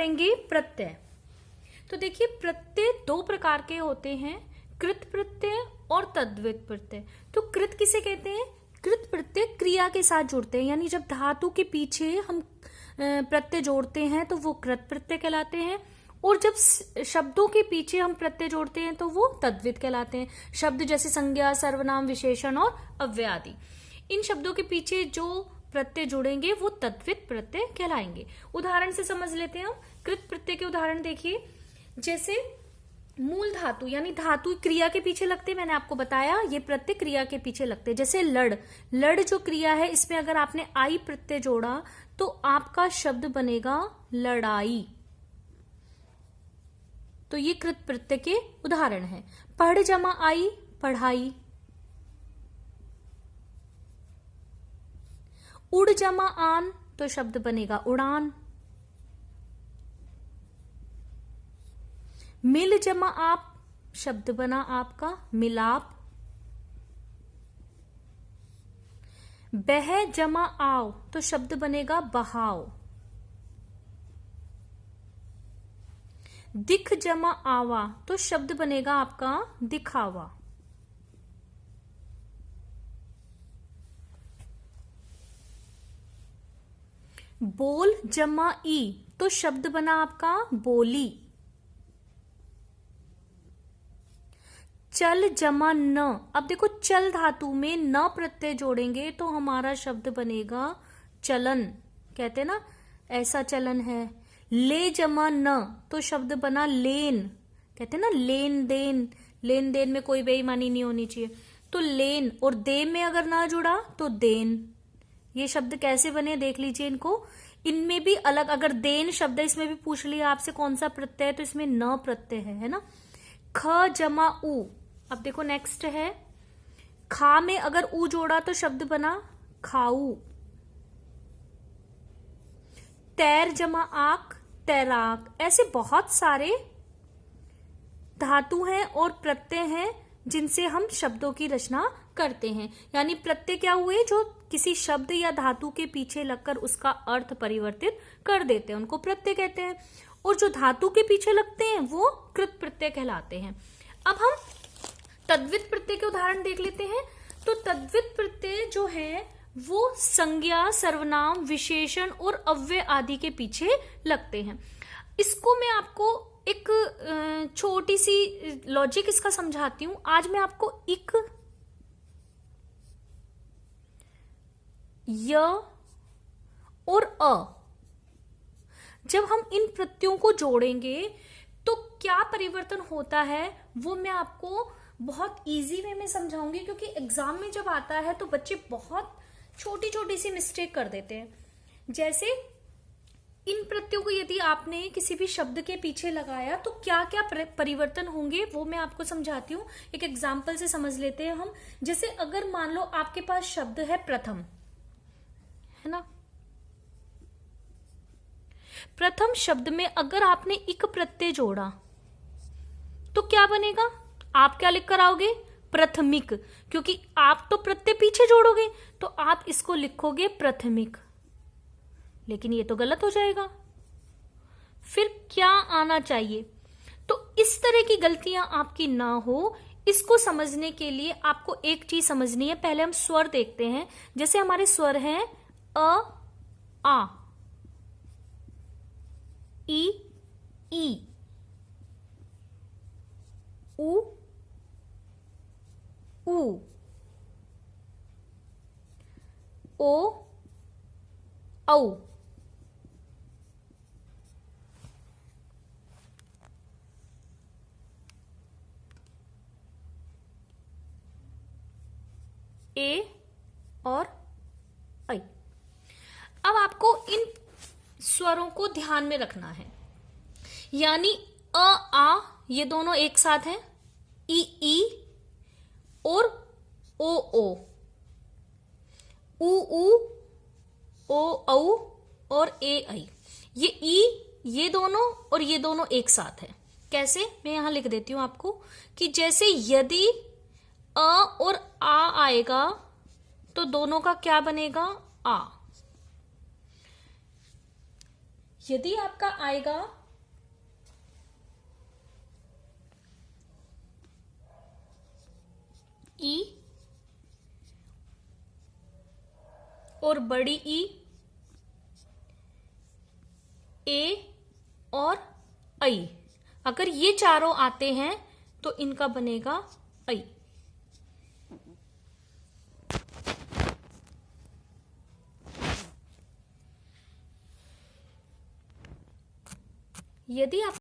पढ़ेंगे प्रत्यय। तो देखिए प्रत्यय दो प्रकार के होते हैं, कृत प्रत्यय और तद्धित प्रत्यय। तो कृत किसे कहते हैं? कृत प्रत्यय क्रिया के साथ जुड़ते हैं, यानी जब धातु के पीछे हम प्रत्यय जोड़ते हैं तो वो कृत प्रत्यय कहलाते हैं, और जब शब्दों के पीछे हम प्रत्यय जोड़ते हैं तो वो तद्धित कहलाते हैं। शब्द जैसे संज्ञा, सर्वनाम, विशेषण और अव्यय आदि, इन शब्दों के पीछे जो प्रत्यय जुड़ेंगे वो तद्धित प्रत्यय कहलाएंगे। उदाहरण से समझ लेते हैं हम। कृत प्रत्यय के उदाहरण देखिए, जैसे मूल धातु यानी धातु क्रिया के पीछे लगते हैं, मैंने आपको बताया ये प्रत्यय क्रिया के पीछे लगते हैं। जैसे लड़, लड़ जो क्रिया है इसमें अगर आपने आई प्रत्यय जोड़ा तो आपका शब्द बनेगा लड़ाई। तो ये कृत प्रत्यय के उदाहरण है। पढ़ जमा आई, पढ़ाई। उड़ जमा आन, तो शब्द बनेगा उड़ान। मिल जमा आप, शब्द बना आपका मिलाप। बह जमा आओ, तो शब्द बनेगा बहाव। दिख जमा आवा, तो शब्द बनेगा आपका दिखावा। बोल जमा ई, तो शब्द बना आपका बोली। चल जमा न, अब देखो चल धातु में न प्रत्यय जोड़ेंगे तो हमारा शब्द बनेगा चलन। कहते ना ऐसा चलन है। ले जमा न, तो शब्द बना लेन। कहते ना लेन देन, लेन देन में कोई बेईमानी नहीं होनी चाहिए। तो लेन, और दे में अगर ना जुड़ा तो देन। ये शब्द कैसे बने देख लीजिए इनको। इनमें भी अलग, अगर देन शब्द है इसमें भी पूछ लिया आपसे कौन सा प्रत्यय है, तो इसमें न प्रत्यय है ना। ख जमा उ, अब देखो नेक्स्ट है, खा में अगर ऊ जोड़ा तो शब्द बना खाऊ। तैर जमा आक, तैराक। ऐसे बहुत सारे धातु हैं और प्रत्यय हैं जिनसे हम शब्दों की रचना करते हैं। यानी प्रत्यय क्या हुए, जो किसी शब्द या धातु के पीछे लगकर उसका अर्थ परिवर्तित कर देते हैं, उनको प्रत्यय कहते हैं। और जो धातु के पीछे लगते हैं वो कृत प्रत्यय कहलाते हैं। अब हम तद्धित प्रत्यय के उदाहरण देख लेते हैं। तो तद्धित प्रत्यय जो है वो संज्ञा, सर्वनाम, विशेषण और अव्यय आदि के पीछे लगते हैं। इसको मैं आपको एक छोटी सी लॉजिक इसका समझाती हूं। आज मैं आपको इक, य और अ, जब हम इन प्रत्ययों को जोड़ेंगे तो क्या परिवर्तन होता है वो मैं आपको बहुत इजी वे में समझाऊंगी, क्योंकि एग्जाम में जब आता है तो बच्चे बहुत छोटी छोटी सी मिस्टेक कर देते हैं। जैसे इन प्रत्ययों को यदि आपने किसी भी शब्द के पीछे लगाया तो क्या क्या परिवर्तन होंगे वो मैं आपको समझाती हूँ। एक एग्जाम्पल से समझ लेते हैं हम। जैसे अगर मान लो आपके पास शब्द है प्रथम, है ना। प्रथम शब्द में अगर आपने इक प्रत्यय जोड़ा तो क्या बनेगा? आप क्या लिख कर आओगे? प्रथमिक, क्योंकि आप तो प्रत्यय पीछे जोड़ोगे तो आप इसको लिखोगे प्रथमिक, लेकिन ये तो गलत हो जाएगा। फिर क्या आना चाहिए? तो इस तरह की गलतियां आपकी ना हो, इसको समझने के लिए आपको एक चीज समझनी है। पहले हम स्वर देखते हैं। जैसे हमारे स्वर हैं अ, आ, ई, उ, ओ, औ। ए और ऐ। अब आपको इन स्वरों को ध्यान में रखना है। यानी अ, आ ये दोनों एक साथ हैं, ई और ओ, उ, ओ, औ और ए, ऐ। ये ई, ये दोनों और ये दोनों एक साथ है। कैसे? मैं यहां लिख देती हूं आपको कि जैसे यदि अ और आ आएगा तो दोनों का क्या बनेगा? आ। यदि आपका आएगा ई और बड़ी ई, ए और आई, अगर ये चारों आते हैं तो इनका बनेगा आई। यदि आप